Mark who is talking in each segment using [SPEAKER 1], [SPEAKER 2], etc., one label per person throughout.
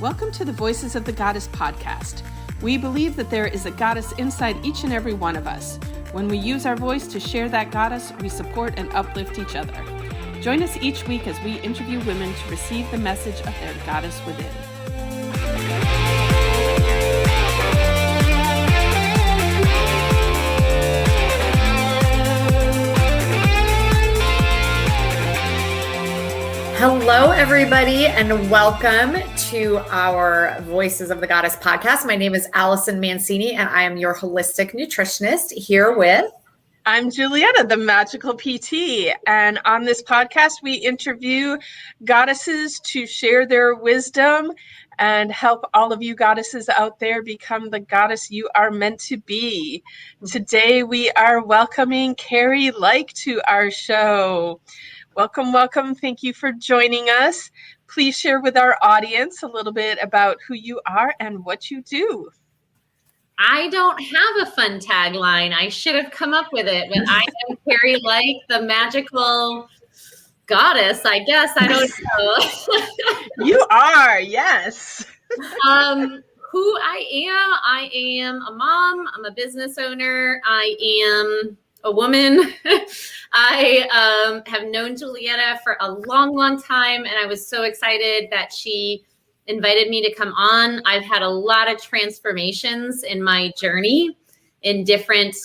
[SPEAKER 1] Welcome to the Voices of the Goddess podcast. We believe that there is a goddess inside each and every one of us. When we use our voice to share that goddess, we support and uplift each other. Join us each week as we interview women to receive the message of their goddess within.
[SPEAKER 2] Hello, everybody, and welcome to our Voices of the Goddess podcast. My name is Allyson Mancini, and I am your holistic nutritionist here with...
[SPEAKER 1] I'm Julietta, the magical PT, and on this podcast, we interview goddesses to share their wisdom and help all of you goddesses out there become the goddess you are meant to be. Today, we are welcoming Kari Lyke to our show. Welcome, welcome. Thank you for joining us. Please share with our audience a little bit about who you are and what you do.
[SPEAKER 3] I don't have a fun tagline. I should have come up with it, but I am Kari Lyke, the magical goddess, I guess. I don't
[SPEAKER 1] know. You are, yes.
[SPEAKER 3] Who I am a mom. I'm a business owner. I am a woman. I have known Julietta for a long, long time, and I was so excited that she invited me to come on. I've had a lot of transformations in my journey in different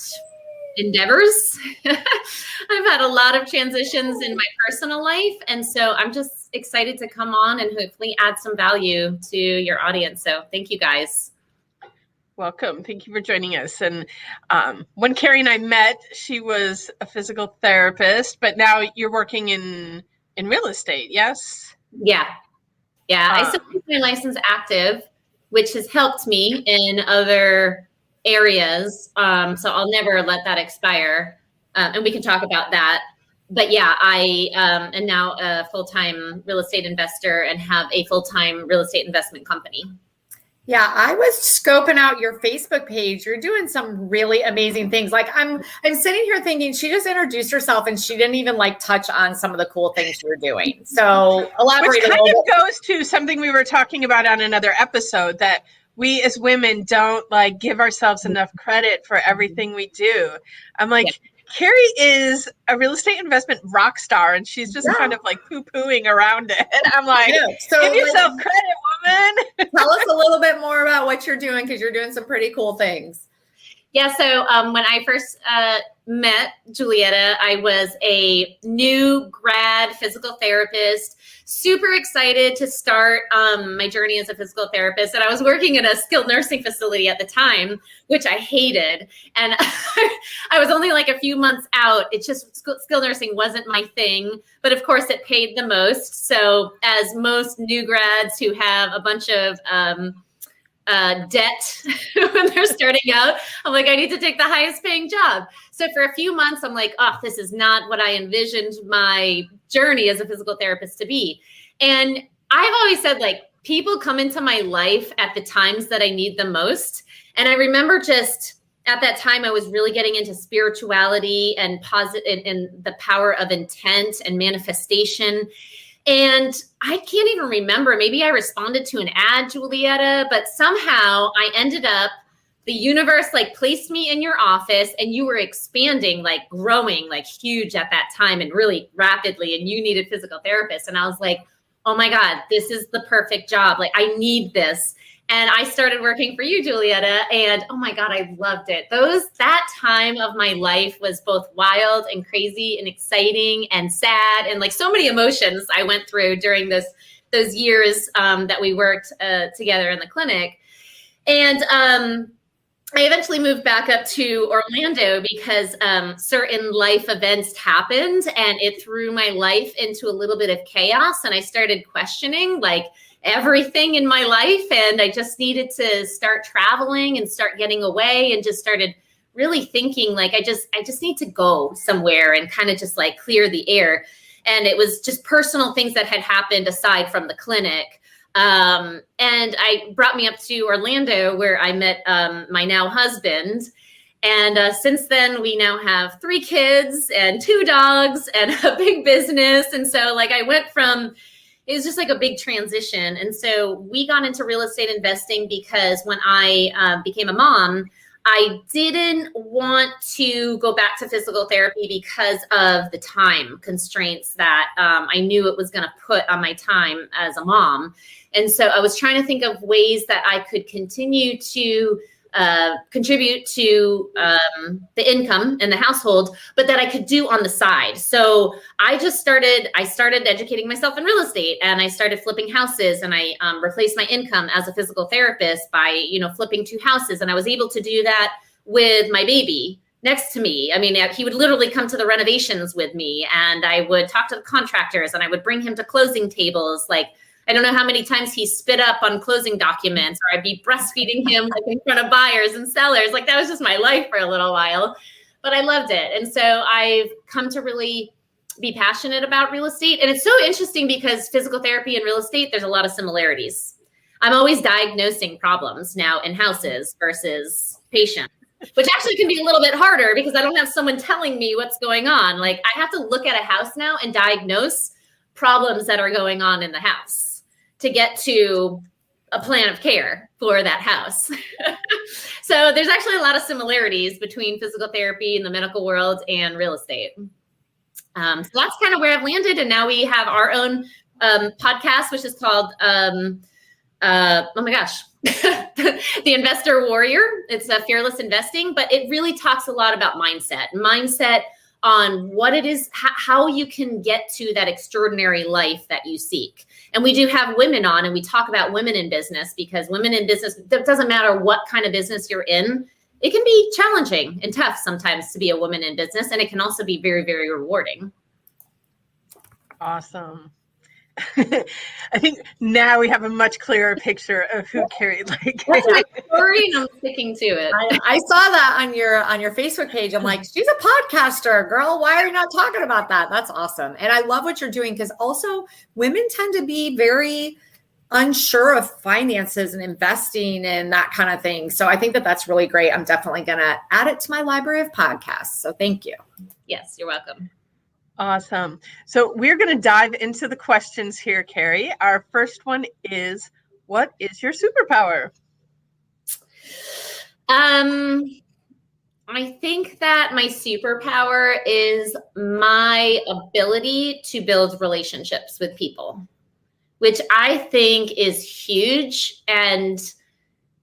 [SPEAKER 3] endeavors. I've had a lot of transitions in my personal life, and so I'm just excited to come on and hopefully add some value to your audience. So thank you, guys.
[SPEAKER 1] Welcome. Thank you for joining us. And when Kari and I met, she was a physical therapist, but now you're working in real estate, yes?
[SPEAKER 3] Yeah. I still keep my license active, which has helped me in other areas. So I'll never let that expire. And we can talk about that. But yeah, I am now a full-time real estate investor and have a full-time real estate investment company.
[SPEAKER 2] Yeah, I was scoping out your Facebook page. You're doing some really amazing things. Like I'm sitting here thinking she just introduced herself and she didn't even touch on some of the cool things you're doing. So elaborate a little bit.
[SPEAKER 1] Which kind of goes to something we were talking about on another episode, that we as women don't give ourselves enough credit for everything we do. I'm like, yeah. Kari is a real estate investment rock star, and she's just kind of poo-pooing around it. And I'm like, so give yourself credit, woman.
[SPEAKER 2] Tell us a little bit more about what you're doing, because you're doing some pretty cool things.
[SPEAKER 3] Yeah, so when I first met Julietta, I was a new grad physical therapist, super excited to start my journey as a physical therapist. And I was working in a skilled nursing facility at the time, which I hated. And I was only a few months out. It's just skilled nursing wasn't my thing. But of course, it paid the most. So as most new grads who have a bunch of debt when they're starting out, I'm like, I need to take the highest paying job. So for a few months, I'm like, oh, this is not what I envisioned my journey as a physical therapist to be. And I've always said, people come into my life at the times that I need them most. And I remember just at that time, I was really getting into spirituality and positive and the power of intent and manifestation. And I can't even remember, maybe I responded to an ad, Julietta, but somehow I ended up, the universe placed me in your office, and you were expanding, growing huge at that time and really rapidly, and you needed physical therapists. And I was like, oh my God, this is the perfect job. I need this. And I started working for you, Julietta, and oh my God, I loved it. That time of my life was both wild and crazy and exciting and sad, and so many emotions I went through during those years that we worked together in the clinic. And I eventually moved back up to Orlando because certain life events happened, and it threw my life into a little bit of chaos. And I started questioning everything in my life. And I just needed to start traveling and start getting away, and just started really thinking I just need to go somewhere and kind of just clear the air. And it was just personal things that had happened aside from the clinic. And I brought me up to Orlando, where I met my now husband. And since then, we now have 3 kids and 2 dogs and a big business. And so I went from it was just like a big transition. And so we got into real estate investing because when I became a mom, I didn't want to go back to physical therapy because of the time constraints that I knew it was going to put on my time as a mom. And so I was trying to think of ways that I could continue to contribute to the income in the household, but that I could do on the side. So I started educating myself in real estate, and I started flipping houses, and I replaced my income as a physical therapist by, flipping 2 houses. And I was able to do that with my baby next to me. I mean, he would literally come to the renovations with me, and I would talk to the contractors, and I would bring him to closing tables. Like, I don't know how many times he spit up on closing documents, or I'd be breastfeeding him like in front of buyers and sellers. Like, that was just my life for a little while, but I loved it. And so I've come to really be passionate about real estate. And it's so interesting because physical therapy and real estate, there's a lot of similarities. I'm always diagnosing problems now in houses versus patients, which actually can be a little bit harder because I don't have someone telling me what's going on. Like, I have to look at a house now and diagnose problems that are going on in the house to get to a plan of care for that house. So there's actually a lot of similarities between physical therapy in the medical world and real estate. So that's kind of where I've landed. And now we have our own podcast, which is called, oh my gosh, The Investor Warrior. It's a fearless investing, but it really talks a lot about mindset on what it is, how you can get to that extraordinary life that you seek. And we do have women on, and we talk about women in business, because women in business, it doesn't matter what kind of business you're in, it can be challenging and tough sometimes to be a woman in business. And it can also be very, very rewarding.
[SPEAKER 1] Awesome. I think now we have a much clearer picture of who Kari Lyke is.
[SPEAKER 3] That's my story, and I'm sticking to it.
[SPEAKER 2] I saw that on your Facebook page. I'm like, she's a podcaster, girl. Why are you not talking about that? That's awesome. And I love what you're doing, because also women tend to be very unsure of finances and investing and that kind of thing. So I think that that's really great. I'm definitely going to add it to my library of podcasts. So thank you.
[SPEAKER 3] Yes, you're welcome.
[SPEAKER 1] Awesome. So we're going to dive into the questions here, Kari. Our first one is, what is your superpower?
[SPEAKER 3] I think that my superpower is my ability to build relationships with people, which I think is huge and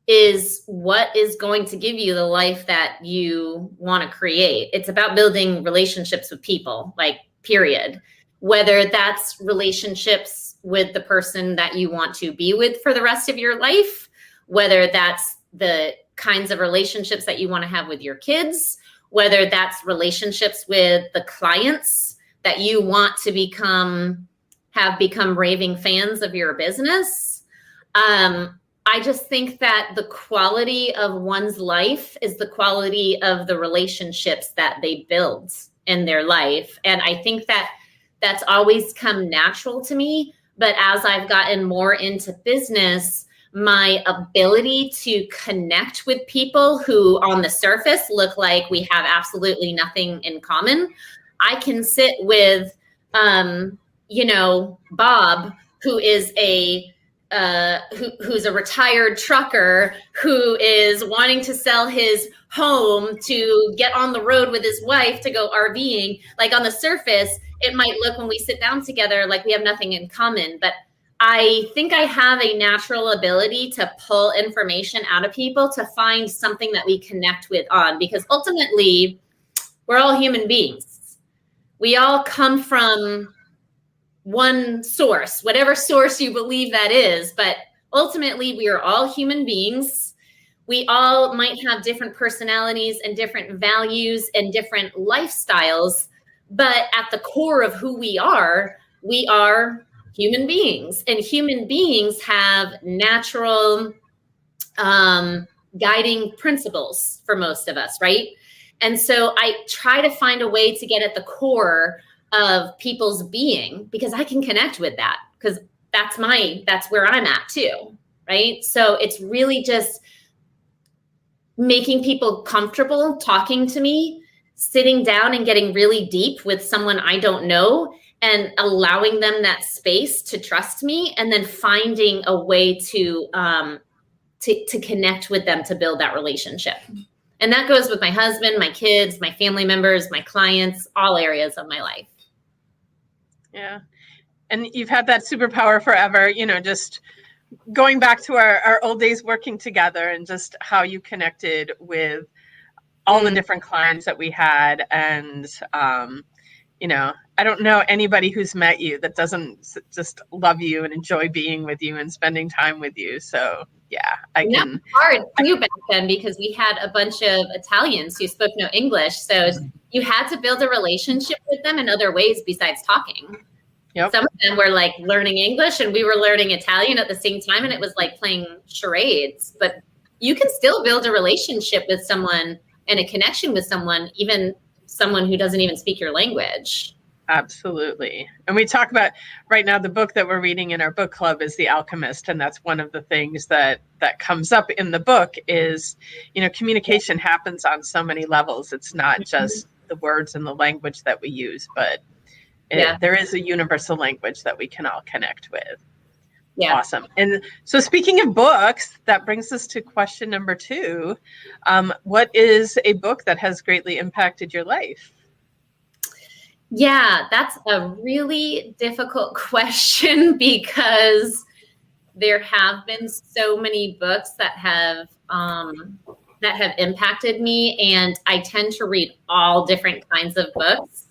[SPEAKER 3] is what is going to give you the life that you want to create. It's about building relationships with people, like, period. Whether that's relationships with the person that you want to be with for the rest of your life, whether that's the kinds of relationships that you want to have with your kids, whether that's relationships with the clients that you want to have become raving fans of your business. I just think that the quality of one's life is the quality of the relationships that they build in their life. And I think that that's always come natural to me. But as I've gotten more into business, my ability to connect with people who on the surface look like we have absolutely nothing in common. I can sit with, Bob, who is who's a retired trucker who is wanting to sell his home to get on the road with his wife to go RVing. Like, on the surface, it might look, when we sit down together, like we have nothing in common. But I think I have a natural ability to pull information out of people to find something that we connect with on, because ultimately we're all human beings. We all come from one source, whatever source you believe that is. But ultimately, we are all human beings. We all might have different personalities and different values and different lifestyles. But at the core of who we are human beings. And human beings have natural guiding principles for most of us, right? And so I try to find a way to get at the core of people's being, because I can connect with that, because that's where I'm at too, right? So it's really just making people comfortable talking to me, sitting down and getting really deep with someone I don't know, and allowing them that space to trust me, and then finding a way to connect with them to build that relationship. And that goes with my husband, my kids, my family members, my clients, all areas of my life.
[SPEAKER 1] Yeah. And you've had that superpower forever, just going back to our old days working together, and just how you connected with all the different clients that we had. And, I don't know anybody who's met you that doesn't just love you and enjoy being with you and spending time with you. So yeah,
[SPEAKER 3] That was hard too back then, because we had a bunch of Italians who spoke no English. So you had to build a relationship with them in other ways besides talking.
[SPEAKER 1] Yep.
[SPEAKER 3] Some of them were like learning English and we were learning Italian at the same time. And it was like playing charades, but you can still build a relationship with someone and a connection with someone, even someone who doesn't even speak your language.
[SPEAKER 1] Absolutely. And we talk about right now, the book that we're reading in our book club is The Alchemist. And that's one of the things that comes up in the book is, communication happens on so many levels. It's not just the words and the language that we use, but there is a universal language that we can all connect with. Yeah. Awesome. And so speaking of books, that brings us to question number 2. What is a book that has greatly impacted your life?
[SPEAKER 3] Yeah, that's a really difficult question, because there have been so many books that have impacted me, and I tend to read all different kinds of books.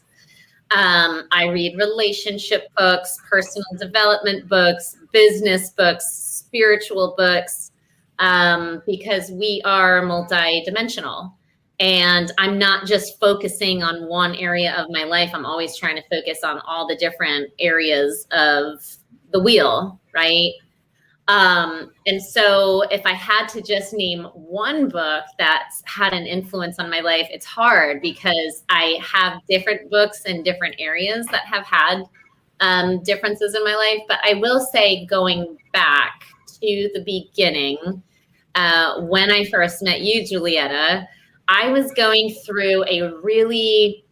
[SPEAKER 3] I read relationship books, personal development books, business books, spiritual books, because we are multidimensional. And I'm not just focusing on one area of my life. I'm always trying to focus on all the different areas of the wheel, right? And so if I had to just name one book that's had an influence on my life, it's hard, because I have different books in different areas that have had differences in my life. But I will say, going back to the beginning, when I first met you, Julietta, I was going through a really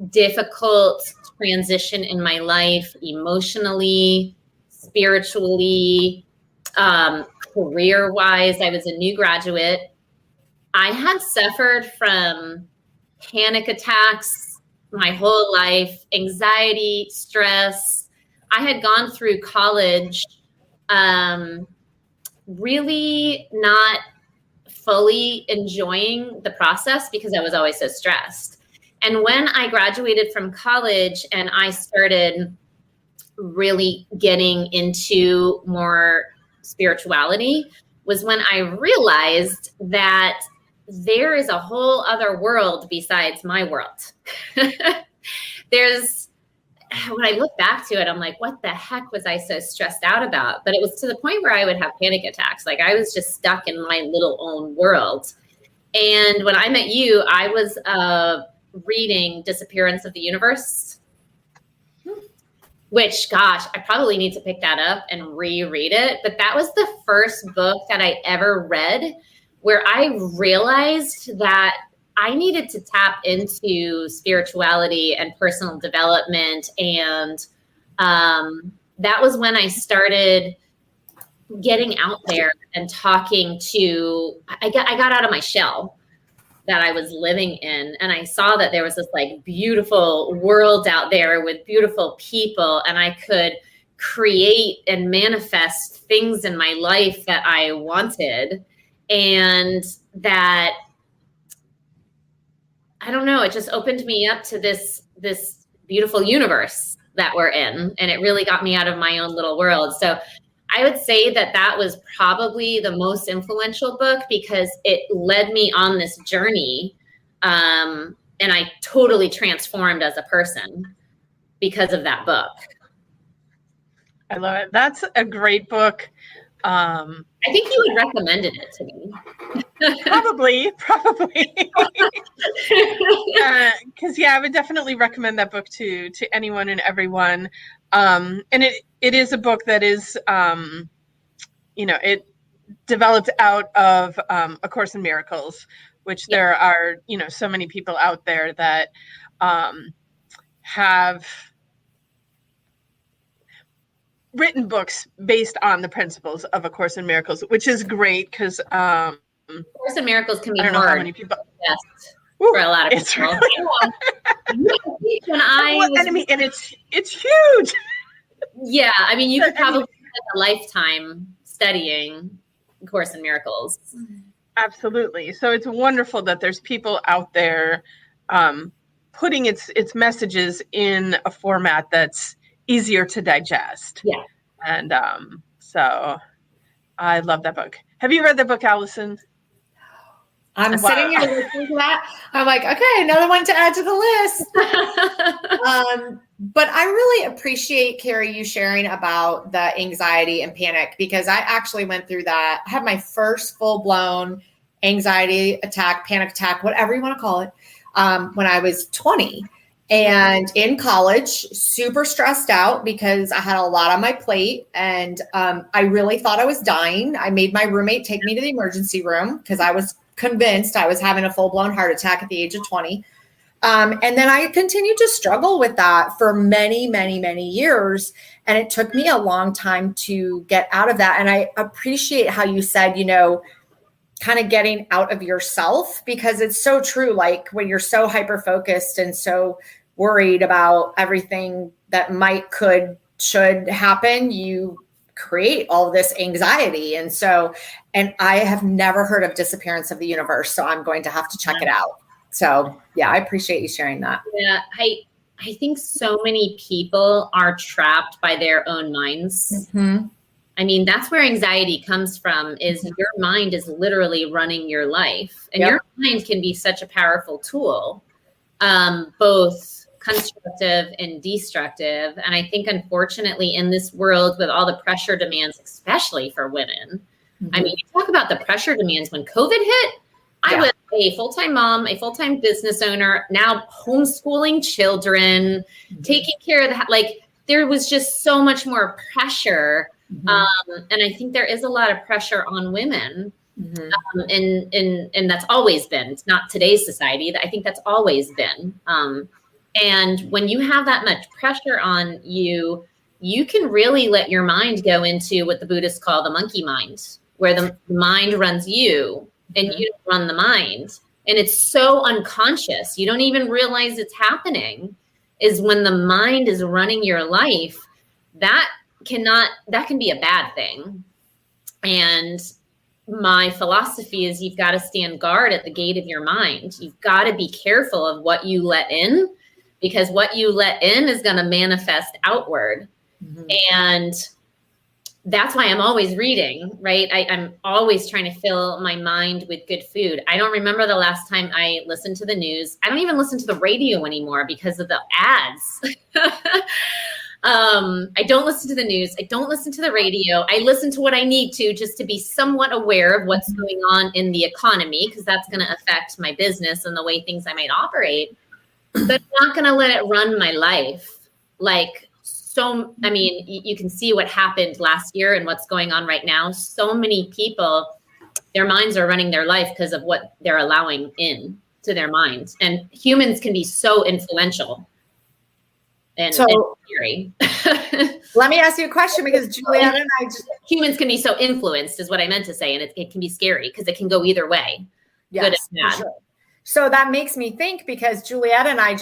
[SPEAKER 3] difficult transition in my life, emotionally, spiritually, career-wise. I was a new graduate. I had suffered from panic attacks my whole life, anxiety, stress. I had gone through college really not fully enjoying the process, because I was always so stressed. And when I graduated from college and I started really getting into more spirituality, was when I realized that there is a whole other world besides my world. When I look back to it, I'm like, what the heck was I so stressed out about? But it was to the point where I would have panic attacks. Like, I was just stuck in my little own world. And when I met you, I was reading Disappearance of the Universe, which, gosh, I probably need to pick that up and reread it. But that was the first book that I ever read where I realized that I needed to tap into spirituality and personal development. And that was when I started getting out there and talking to, I got out of my shell that I was living in. And I saw that there was this like beautiful world out there with beautiful people. And I could create and manifest things in my life that I wanted. And that, I don't know, it just opened me up to this beautiful universe that we're in. And it really got me out of my own little world. So I would say that was probably the most influential book, because it led me on this journey. And I totally transformed as a person because of that book.
[SPEAKER 1] I love it. That's a great book.
[SPEAKER 3] I think you would recommended it to me.
[SPEAKER 1] Probably. Because I would definitely recommend that book to anyone and everyone. And it is a book that is, it developed out of A Course in Miracles, which there are, so many people out there that have written books based on the principles of A Course in Miracles, which is great because
[SPEAKER 3] Course in Miracles can be
[SPEAKER 1] I don't know how
[SPEAKER 3] hard.
[SPEAKER 1] many people.
[SPEAKER 3] Yes,
[SPEAKER 1] Woo,
[SPEAKER 3] for a lot of
[SPEAKER 1] it's
[SPEAKER 3] people.
[SPEAKER 1] really,
[SPEAKER 3] When I
[SPEAKER 1] well,
[SPEAKER 3] was,
[SPEAKER 1] and I mean, and it's huge.
[SPEAKER 3] yeah, I mean, you could
[SPEAKER 1] I mean,
[SPEAKER 3] probably spend a lifetime studying Course in Miracles.
[SPEAKER 1] Absolutely. So it's wonderful that there's people out there putting its messages in a format that's easier to digest.
[SPEAKER 3] Yeah.
[SPEAKER 1] And so I love that book. Have you read the book, Allyson?
[SPEAKER 2] I'm sitting here listening to that. I'm like, okay, another one to add to the list. But I really appreciate, Kari, you sharing about the anxiety and panic, because I actually went through that. I had my first full-blown anxiety attack, panic attack, whatever you want to call it, when I was 20. And in college, super stressed out because I had a lot on my plate, and I really thought I was dying. I made my roommate take me to the emergency room because I was convinced I was having a full-blown heart attack at the age of 20. And then I continued to struggle with that for many, many, many years. And it took me a long time to get out of that. And I appreciate how you said, kind of getting out of yourself, because it's so true. Like when you're so hyper-focused and so worried about everything that might, could, should happen, you create all this anxiety. And I have never heard of Disappearance of the Universe, so I'm going to have to check it out. So yeah, I appreciate you sharing that.
[SPEAKER 3] Yeah, I think so many people are trapped by their own minds.
[SPEAKER 2] Mm-hmm.
[SPEAKER 3] I mean, that's where anxiety comes from, is your mind is literally running your life. And
[SPEAKER 2] Yep.
[SPEAKER 3] your mind can be such a powerful tool, both constructive and destructive. And I think, unfortunately, in this world with all the pressure demands, especially for women, I mean, you talk about the pressure demands when COVID hit. I was a full-time mom, a full-time business owner, now homeschooling children, taking care of there was just so much more pressure. And I think there is a lot of pressure on women. And that's always been, it's not today's society. I think that's always been. And when you have that much pressure on you, you can really let your mind go into what the Buddhists call the monkey mind, where the mind runs you and you don't run the mind. And it's so unconscious. You don't even realize it's happening. Is when the mind is running your life, that can be a bad thing. And my philosophy is you've got to stand guard at the gate of your mind. You've got to be careful of what you let in, because what you let in is going to manifest outward. And that's why I'm always reading, right? I'm always trying to fill my mind with good food. I don't remember the last time I listened to the news. I don't even listen to the radio anymore because of the ads. I don't listen to the news. I don't listen to the radio. I listen to what I need to, just to be somewhat aware of what's going on in the economy, because that's going to affect my business and the way things I might operate. But I'm not going to let it run my life. I mean, you can see what happened last year and what's going on right now. So many people, their minds are running their life because of what they're allowing in to their minds. And humans can be so influential and scary.
[SPEAKER 2] Let me ask you a question, because Julietta and I
[SPEAKER 3] humans can be so influenced, is what I meant to say. And it can be scary because it can go either way.
[SPEAKER 2] Yes,
[SPEAKER 3] good and bad.
[SPEAKER 2] Sure. So that makes me think, because Julietta and I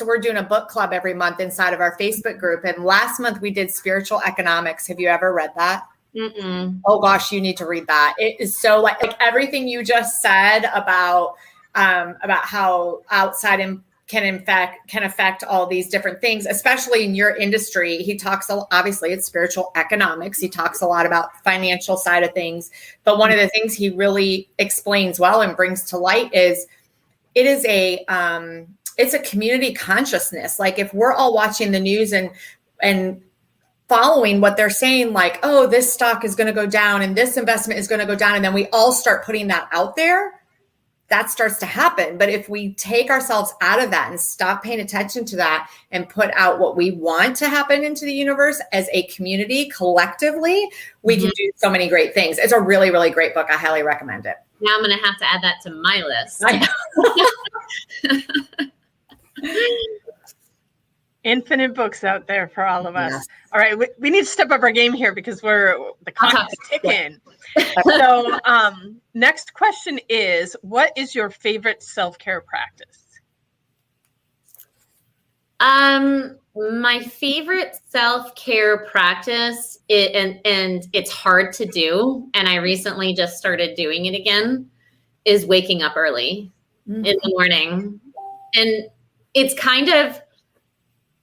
[SPEAKER 2] we're doing a book club every month inside of our Facebook group. And last month we did Spiritual Economics. Have you ever read that?
[SPEAKER 3] Mm-mm.
[SPEAKER 2] Oh gosh, you need to read that. It is so like everything you just said about how outside can affect all these different things, especially in your industry. He talks, obviously it's spiritual economics. He talks a lot about financial side of things. But one of the things he really explains well and brings to light is it's a community consciousness. Like if we're all watching the news and following what they're saying, like, oh, this stock is going to go down and this investment is going to go down, and then we all start putting that out there, that starts to happen. But if we take ourselves out of that and stop paying attention to that and put out what we want to happen into the universe as a community collectively, we can do so many great things. It's a really, really great book. I highly recommend it.
[SPEAKER 3] Now I'm going to have to add that to my list.
[SPEAKER 1] Infinite books out there for all of us.
[SPEAKER 2] Yes.
[SPEAKER 1] All right, we need to step up our game here because the clock is ticking. So next question is, what is your favorite self-care practice?
[SPEAKER 3] My favorite self-care practice, and it's hard to do, and I recently just started doing it again, is waking up early in the morning. And it's kind of,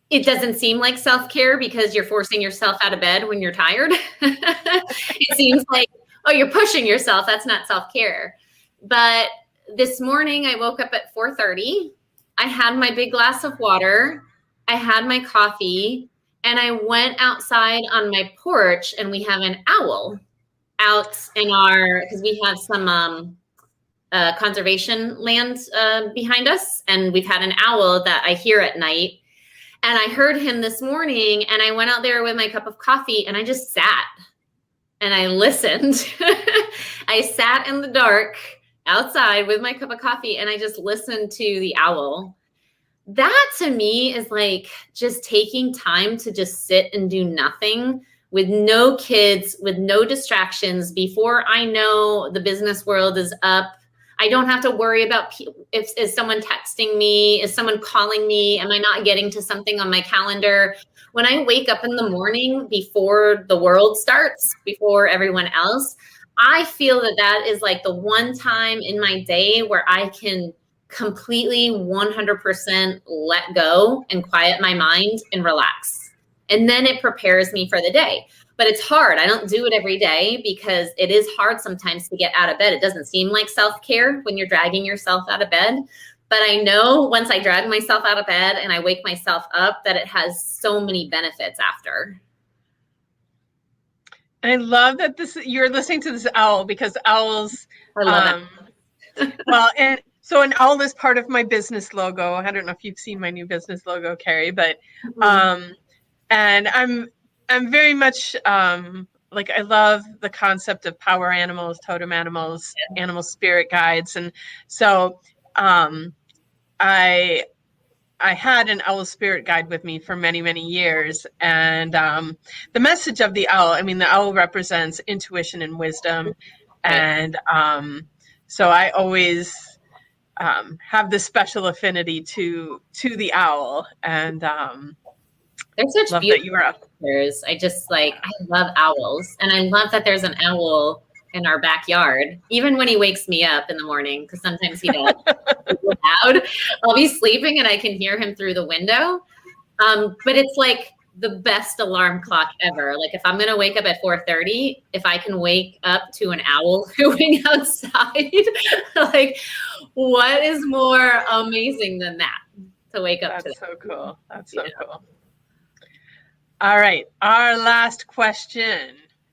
[SPEAKER 3] it doesn't seem like self-care because you're forcing yourself out of bed when you're tired. It seems like, oh, you're pushing yourself. That's not self-care. But this morning I woke up at 4:30. I had my big glass of water. I had my coffee, and I went outside on my porch, and we have an owl out in because we have some conservation land behind us, and we've had an owl that I hear at night. And I heard him this morning, and I went out there with my cup of coffee, and I just sat and I listened. I sat in the dark outside with my cup of coffee, and I just listened to the owl. That to me is like just taking time to just sit and do nothing with no kids, with no distractions. Before I know the business world is up, I don't have to worry about is someone texting me, is someone calling me, am I not getting to something on my calendar? When I wake up in the morning before the world starts, before everyone else, I feel that is like the one time in my day where I can completely 100% let go and quiet my mind and relax. And then it prepares me for the day. But it's hard. I don't do it every day because it is hard sometimes to get out of bed. It doesn't seem like self-care when you're dragging yourself out of bed. But I know once I drag myself out of bed and I wake myself up that it has so many benefits after.
[SPEAKER 1] I love that you're listening to this owl, because owls,
[SPEAKER 3] I love it.
[SPEAKER 1] Well, and so an owl is part of my business logo. I don't know if you've seen my new business logo, Kari, but and I'm very much like, I love the concept of power animals, totem animals, animal spirit guides. And so I had an owl spirit guide with me for many, many years. And the message of the owl, I mean, the owl represents intuition and wisdom. And so I always have this special affinity to the owl. And
[SPEAKER 3] they're such
[SPEAKER 1] love
[SPEAKER 3] beautiful
[SPEAKER 1] that you are up.
[SPEAKER 3] I just I love owls. And I love that there's an owl in our backyard, even when he wakes me up in the morning, because sometimes he does. Loud. I'll be sleeping and I can hear him through the window. But it's like the best alarm clock ever. Like if I'm going to wake up at 4:30, if I can wake up to an owl hooting outside, like what is more amazing than that to wake up to?
[SPEAKER 1] That's so cool. That's so cool. All right. Our last question,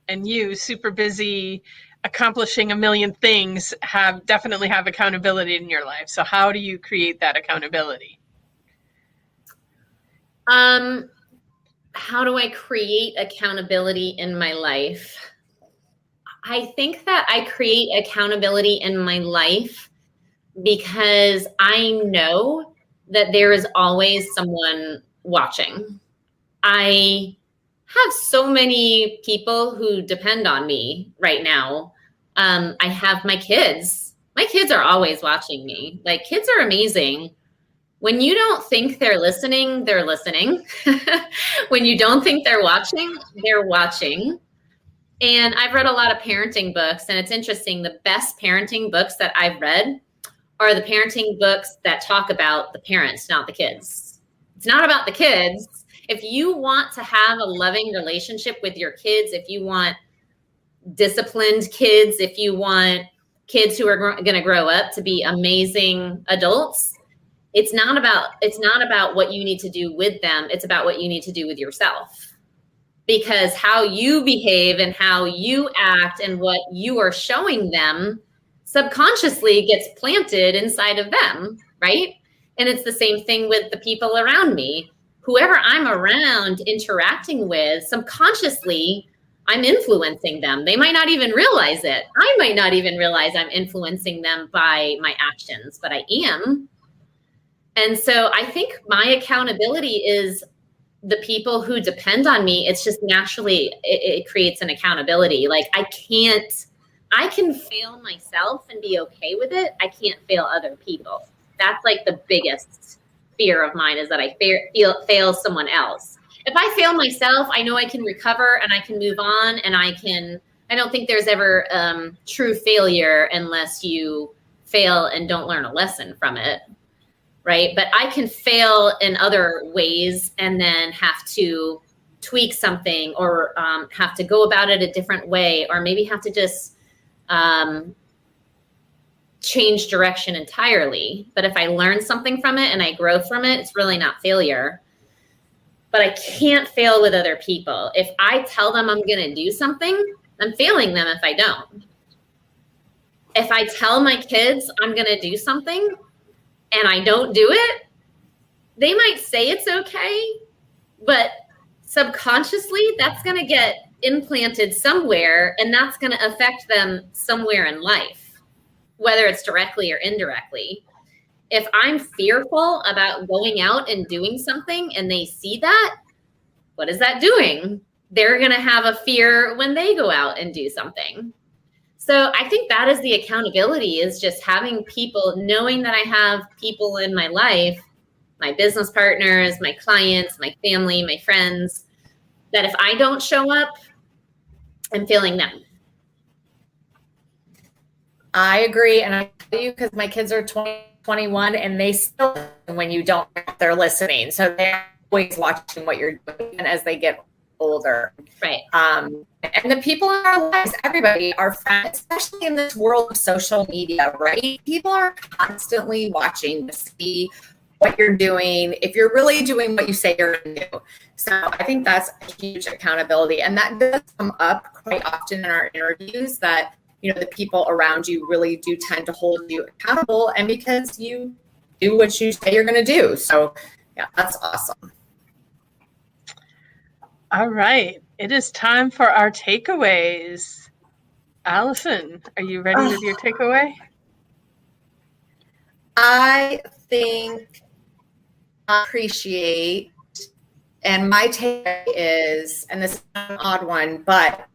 [SPEAKER 1] and you, super busy, accomplishing a million things, definitely have accountability in your life. So how do you create that accountability?
[SPEAKER 3] How do I create accountability in my life? I think that I create accountability in my life because I know that there is always someone watching. I have so many people who depend on me right now. I have my kids. My kids are always watching me. Like, kids are amazing. When you don't think they're listening, they're listening. When you don't think they're watching, they're watching. And I've read a lot of parenting books, and it's interesting. The best parenting books that I've read are the parenting books that talk about the parents, not the kids. It's not about the kids. If you want to have a loving relationship with your kids, if you want disciplined kids, if you want kids who are going to grow up to be amazing adults, it's not about what you need to do with them. It's about what you need to do with yourself. Because how you behave and how you act and what you are showing them subconsciously gets planted inside of them, right? And it's the same thing with the people around me. Whoever I'm around interacting with, subconsciously, I'm influencing them. They might not even realize it. I might not even realize I'm influencing them by my actions, but I am. And so I think my accountability is the people who depend on me, it's just naturally, it creates an accountability. Like I can fail myself and be okay with it. I can't fail other people. That's like the biggest fear of mine, is that I fail someone else. If I fail myself, I know I can recover and I can move on, and I don't think there's ever true failure unless you fail and don't learn a lesson from it. Right. But I can fail in other ways and then have to tweak something, or have to go about it a different way, or maybe have to just change direction entirely. But if I learn something from it and I grow from it, it's really not failure. But I can't fail with other people. If I tell them I'm going to do something, I'm failing them if I don't. If I tell my kids I'm going to do something and I don't do it, they might say it's okay, but subconsciously that's going to get implanted somewhere, and that's going to affect them somewhere in life, whether it's directly or indirectly. If I'm fearful about going out and doing something and they see that, what is that doing? They're going to have a fear when they go out and do something. So I think that is the accountability, is just having people, knowing that I have people in my life, my business partners, my clients, my family, my friends, that if I don't show up, I'm failing them.
[SPEAKER 2] I agree. And I tell you, because my kids are 20, 21, and they still, when you don't, they're listening. So they're always watching what you're doing, and as they get older.
[SPEAKER 3] Right.
[SPEAKER 2] And the people in our lives, everybody, our friends, especially in this world of social media, right? People are constantly watching to see what you're doing, if you're really doing what you say you're going to do. So I think that's a huge accountability. And that does come up quite often in our interviews, that, you know, the people around you really do tend to hold you accountable, and because you do what you say you're going to do. So yeah, that's awesome.
[SPEAKER 1] All right. It is time for our takeaways. Allyson, are you ready with your takeaway?
[SPEAKER 2] I think I appreciate, and my takeaway is, and this is an odd one, but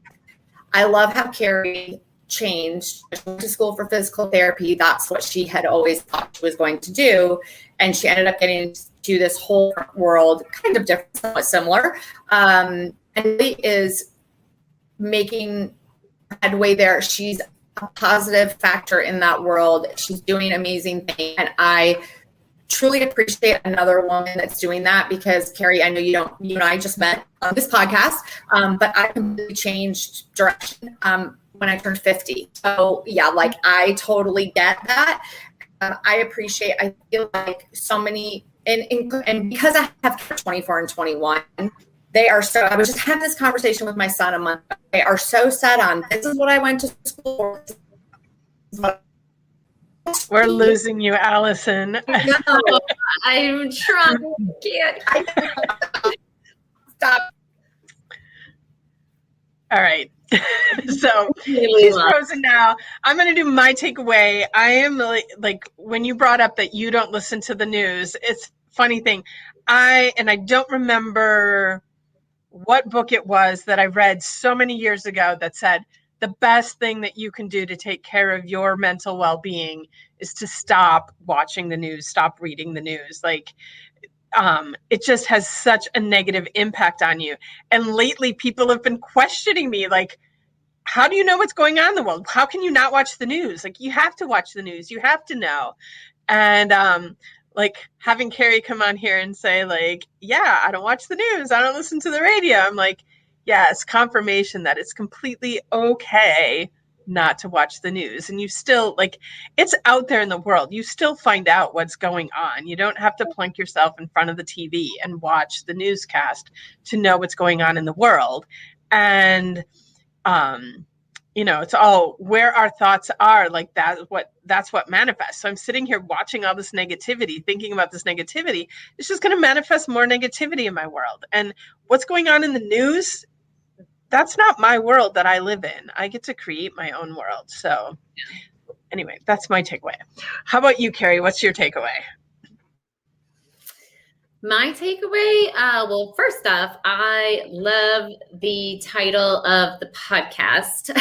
[SPEAKER 2] I love how Kari changed. She went to school for physical therapy. That's what she had always thought she was going to do. And she ended up getting to this whole world, kind of different, somewhat similar. And really is making headway there. She's a positive factor in that world. She's doing amazing things. And I truly appreciate another woman that's doing that, because Kari, I know you and I just met on this podcast, but I completely changed direction when I turned 50. So yeah, like I totally get that. I feel like so many, and because I have 24 and 21, they are so, I was just having this conversation with my son a month ago. They are so set on, this is what I went to school for.
[SPEAKER 1] We're losing you, Allyson.
[SPEAKER 3] No, I'm trying. Can't.
[SPEAKER 2] Stop.
[SPEAKER 1] All right. So she's frozen now. I'm going to do my takeaway. I am like when you brought up that you don't listen to the news, it's a funny thing. I don't remember what book it was that I read so many years ago that said the best thing that you can do to take care of your mental well-being is to stop watching the news, stop reading the news. Like, it just has such a negative impact on you. And lately people have been questioning me, like, how do you know what's going on in the world? How can you not watch the news? Like, you have to watch the news. You have to know. And, like having Kari come on here and say like, yeah, I don't watch the news. I don't listen to the radio. I'm like, yeah, it's confirmation that it's completely okay not to watch the news. And you still, like, it's out there in the world. You still find out what's going on. You don't have to plunk yourself in front of the TV and watch the newscast to know what's going on in the world. And, it's all where our thoughts are, like that's what manifests. So I'm sitting here watching all this negativity, thinking about this negativity. It's just going to manifest more negativity in my world. And what's going on in the news, that's not my world that I live in. I get to create my own world. So anyway, that's my takeaway. How about you, Kari? What's your takeaway?
[SPEAKER 3] My takeaway, well, first off, I love the title of the podcast.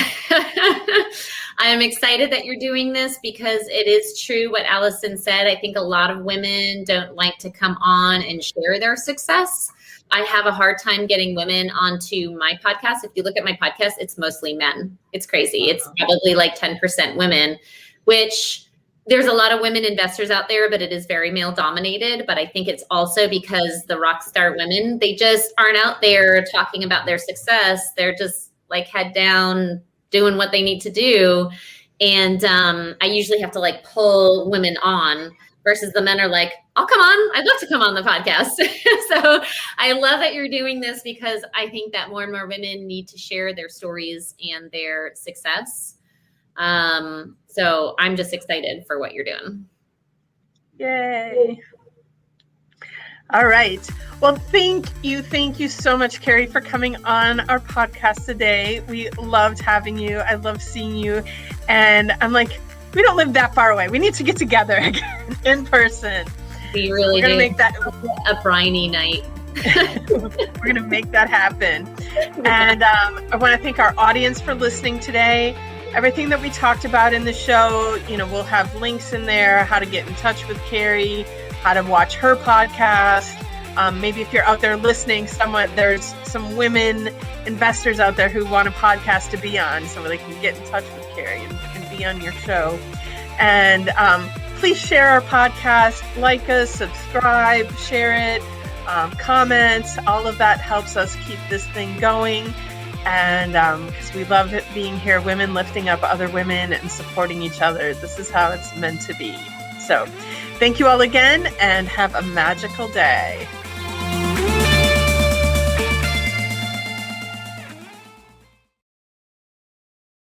[SPEAKER 3] I am excited that you're doing this because it is true what Allyson said. I think a lot of women don't like to come on and share their success. I have a hard time getting women onto my podcast. If you look at my podcast, it's mostly men. It's crazy. It's probably like 10% women, which there's a lot of women investors out there, but it is very male dominated. But I think it's also because the rock star women, they just aren't out there talking about their success. They're just like head down doing what they need to do. And I usually have to like pull women on versus the men are like, I'll come on. I'd love to come on the podcast. So I love that you're doing this because I think that more and more women need to share their stories and their success. So I'm just excited for what you're doing.
[SPEAKER 1] Yay. All right. Well, thank you so much, Kari, for coming on our podcast today. We loved having you. I love seeing you. And I'm like, we don't live that far away. We need to get together again in person.
[SPEAKER 3] We really
[SPEAKER 1] We're going to make that
[SPEAKER 3] a briny night.
[SPEAKER 1] We're going to make that happen. And I want to thank our audience for listening today. Everything that we talked about in the show, we'll have links in there, how to get in touch with Kari, how to watch her podcast. Maybe if you're out there listening, there's some women investors out there who want a podcast to be on, so they can get in touch with Kari and be on your show. And please share our podcast, like us, subscribe, share it, comments. All of that helps us keep this thing going. And because we love it being here, women lifting up other women and supporting each other. This is how it's meant to be. So thank you all again and have a magical day.